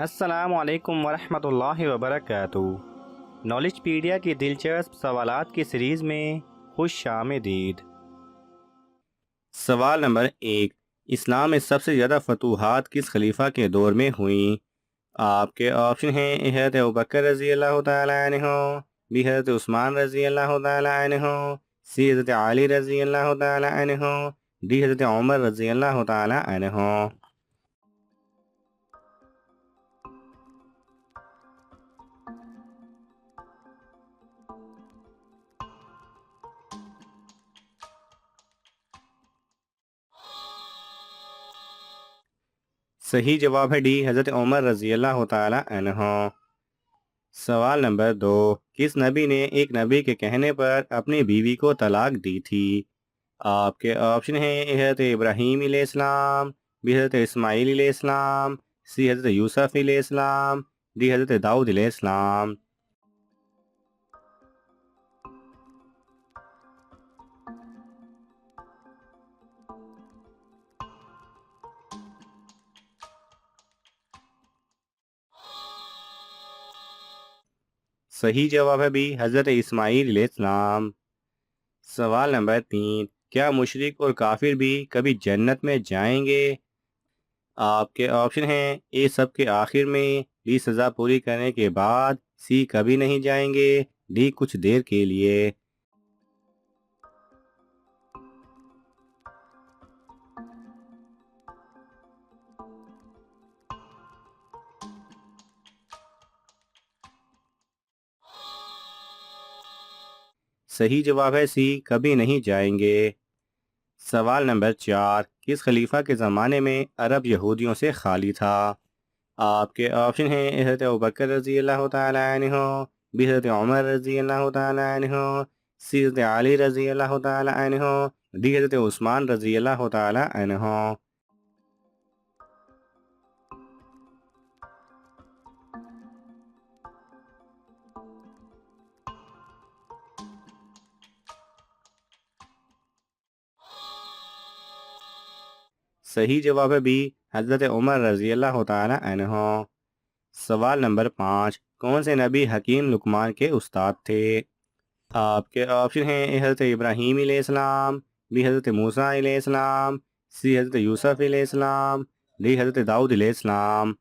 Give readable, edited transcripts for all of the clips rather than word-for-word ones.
السلام علیکم ورحمۃ اللہ وبرکاتہ۔ نالج پیڈیا کی دلچسپ سوالات کی سیریز میں خوش آمدید۔ سوال نمبر 1، اسلام میں سب سے زیادہ فتوحات کس خلیفہ کے دور میں ہوئیں؟ آپ کے آپشن ہیں حضرت ابوبکر رضی اللہ تعالیٰ عنہ، بی حضرت عثمان رضی اللہ تعالیٰ عنہ، سی حضرت علی رضی اللہ تعالیٰ عنہ، ڈی حضرت عمر رضی اللہ تعالیٰ عنہ۔ صحیح جواب ہے ڈی حضرت عمر رضی اللہ تعالیٰ عنہ۔ سوال نمبر 2، کس نبی نے ایک نبی کے کہنے پر اپنی بیوی کو طلاق دی تھی؟ آپ کے آپشن ہیں حضرت ابراہیم علیہ السلام، بی حضرت اسماعیل علیہ السلام، سی حضرت یوسف علیہ السلام، ڈی حضرت داؤد علیہ السلام۔ صحیح جواب ہے بی حضرت اسماعیل علیہ السلام۔ سوال نمبر 3، کیا مشرک اور کافر بھی کبھی جنت میں جائیں گے؟ آپ کے آپشن ہیں اے سب کے آخر میں، بی سزا پوری کرنے کے بعد، سی کبھی نہیں جائیں گے، ڈی کچھ دیر کے لیے۔ صحیح جواب ہے سی کبھی نہیں جائیں گے۔ سوال نمبر 4، کس خلیفہ کے زمانے میں عرب یہودیوں سے خالی تھا؟ آپ کے آپشن ہیں حضرت ابوبکر رضی اللہ تعالیٰ عنہ، بی حضرت عمر رضی اللہ تعالیٰ عنہ، سی حضرت علی رضی اللہ تعالیٰ عنہ، ڈی حضرت عثمان رضی اللہ تعالیٰ عنہ۔ صحیح جواب ہے بی حضرت عمر رضی اللہ تعالیٰ عنہ۔ سوال نمبر 5، کون سے نبی حکیم لقمان کے استاد تھے؟ آپ کے آپشن ہیں حضرت ابراہیم علیہ السلام، بی حضرت موسیٰ علیہ السلام، سی حضرت یوسف علیہ السلام، ڈی حضرت داؤد علیہ السلام۔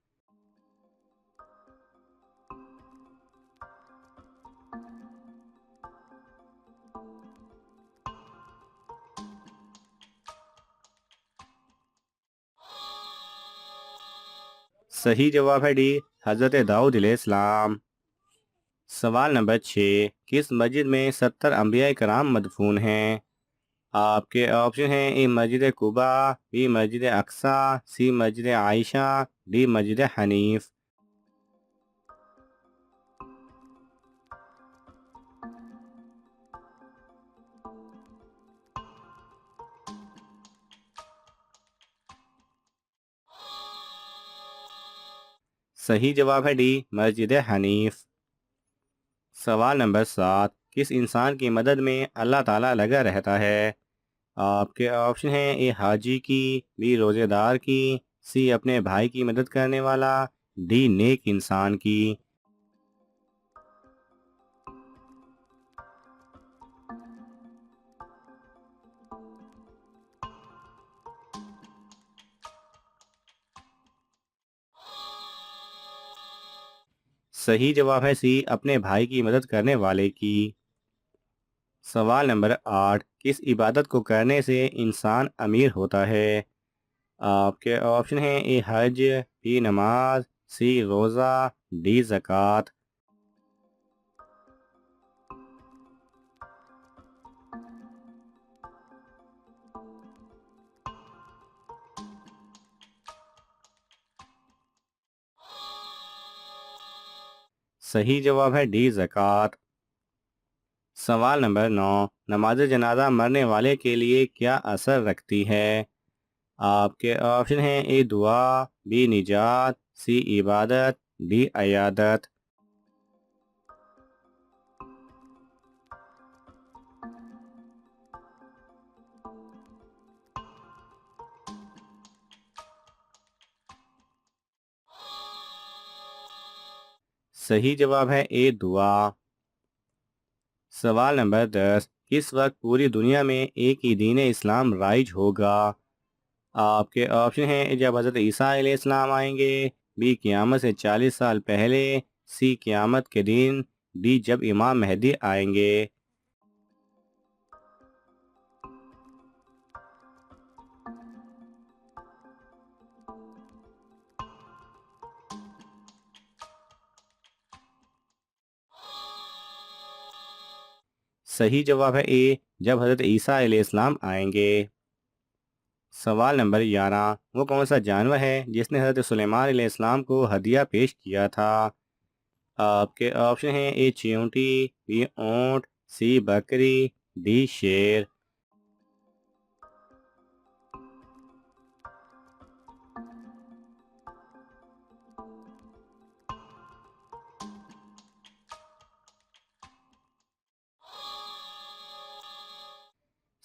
صحیح جواب ہے ڈی حضرت داؤد علیہ السلام۔ سوال نمبر 6، کس مسجد میں 70 انبیاء کرام مدفون ہیں؟ آپ کے آپشن ہیں اے مسجد Quba, be Masjid Aqsa, C Masjid Aisha, D مسجد حنیف۔ صحیح جواب ہے ڈی مسجد حنیف۔ سوال نمبر 7، کس انسان کی مدد میں اللہ تعالیٰ لگا رہتا ہے؟ آپ کے آپشن ہیں اے حاجی کی، بی روزے دار کی، سی اپنے بھائی کی مدد کرنے والا، ڈی نیک انسان کی۔ صحیح جواب ہے سی اپنے بھائی کی مدد کرنے والے کی۔ سوال نمبر 8، کس عبادت کو کرنے سے انسان امیر ہوتا ہے؟ آپ کے آپشن ہیں اے حج، بی نماز، سی روزہ، ڈی زکوٰۃ۔ صحیح جواب ہے ڈی زکوٰۃ۔ سوال نمبر 9، نماز جنازہ مرنے والے کے لیے کیا اثر رکھتی ہے؟ آپ کے آپشن ہیں اے دعا، بی نجات، سی عبادت، ڈی عیادت۔ صحیح جواب ہے اے دعا۔ سوال نمبر 10، کس وقت پوری دنیا میں ایک ہی دین اسلام رائج ہوگا؟ آپ کے آپشن ہیں، جب حضرت عیسیٰ علیہ السلام آئیں گے، بی قیامت سے 40 سال پہلے، سی قیامت کے دن، ڈی جب امام مہدی آئیں گے۔ صحیح جواب ہے اے، جب حضرت عیسیٰ علیہ السلام آئیں گے۔ سوال نمبر 11، وہ کون سا جانور ہے جس نے حضرت سلیمان علیہ السلام کو ہدیہ پیش کیا تھا؟ آپ کے آپشن ہیں، اے چیونٹی، بی اونٹ، سی بکری، ڈی شیر۔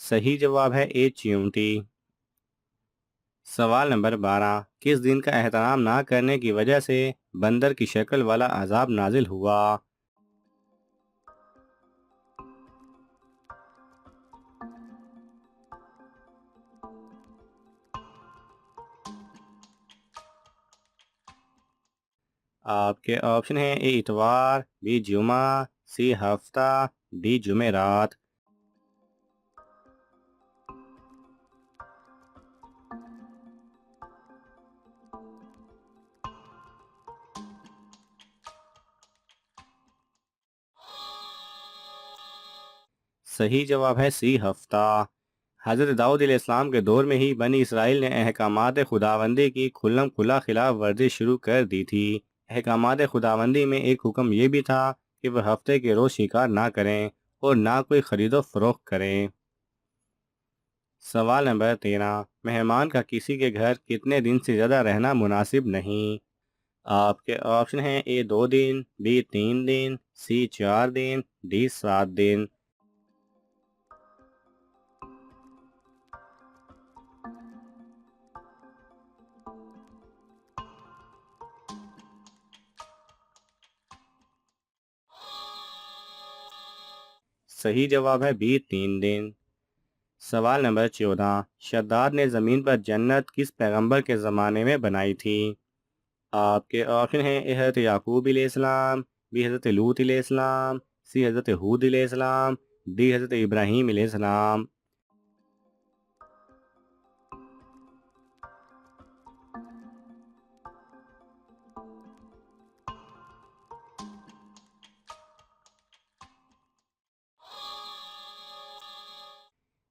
صحیح جواب ہے اے چیونٹی۔ سوال نمبر 12، کس دن کا احترام نہ کرنے کی وجہ سے بندر کی شکل والا عذاب نازل ہوا؟ آپ کے آپشن ہیں، اے اتوار، بی جمعہ، سی ہفتہ، ڈی جمعرات۔ صحیح جواب ہے سی ہفتہ۔ حضرت داؤد علیہ السلام کے دور میں ہی بنی اسرائیل نے احکامات خداوندی کی کھلم کھلا خلاف ورزی شروع کر دی تھی۔ احکامات خداوندی میں ایک حکم یہ بھی تھا کہ وہ ہفتے کے روز شکار نہ کریں اور نہ کوئی خرید و فروخت کریں۔ سوال نمبر 13، مہمان کا کسی کے گھر کتنے دن سے زیادہ رہنا مناسب نہیں؟ آپ کے آپشن ہیں، اے 2 دن، be 3 then, C 4 then, D 7 دن۔ صحیح جواب ہے بی 3 دن۔ سوال نمبر 14، شداد نے زمین پر جنت کس پیغمبر کے زمانے میں بنائی تھی؟ آپ کے آپشن ہیں، اے حضرت یعقوب علیہ السلام، بی حضرت لوط علیہ السلام، سی حضرت ہود علیہ السلام، ڈی حضرت ابراہیم علیہ السلام۔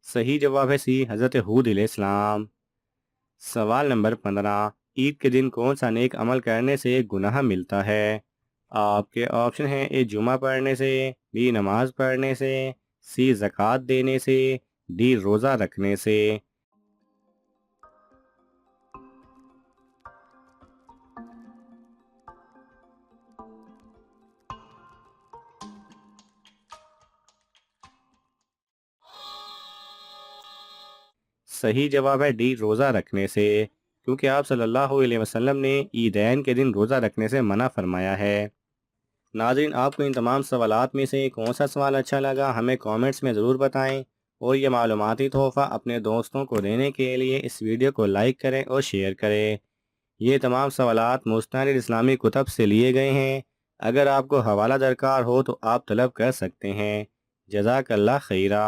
صحیح جواب ہے سی حضرت ہود علیہ السلام۔ سوال نمبر 15، عید کے دن کون سا نیک عمل کرنے سے گناہ ملتا ہے؟ آپ کے آپشن ہیں، اے جمعہ پڑھنے سے، بی نماز پڑھنے سے، سی زکوٰۃ دینے سے، ڈی روزہ رکھنے سے۔ صحیح جواب ہے ڈی روزہ رکھنے سے، کیونکہ آپ صلی اللہ علیہ وسلم نے عیدین کے دن روزہ رکھنے سے منع فرمایا ہے۔ ناظرین، آپ کو ان تمام سوالات میں سے کون سا سوال اچھا لگا ہمیں کامنٹس میں ضرور بتائیں، اور یہ معلوماتی تحفہ اپنے دوستوں کو دینے کے لیے اس ویڈیو کو لائک کریں اور شیئر کریں۔ یہ تمام سوالات مستند اسلامی کتب سے لیے گئے ہیں۔ اگر آپ کو حوالہ درکار ہو تو آپ طلب کر سکتے ہیں۔ جزاک اللہ خیرہ۔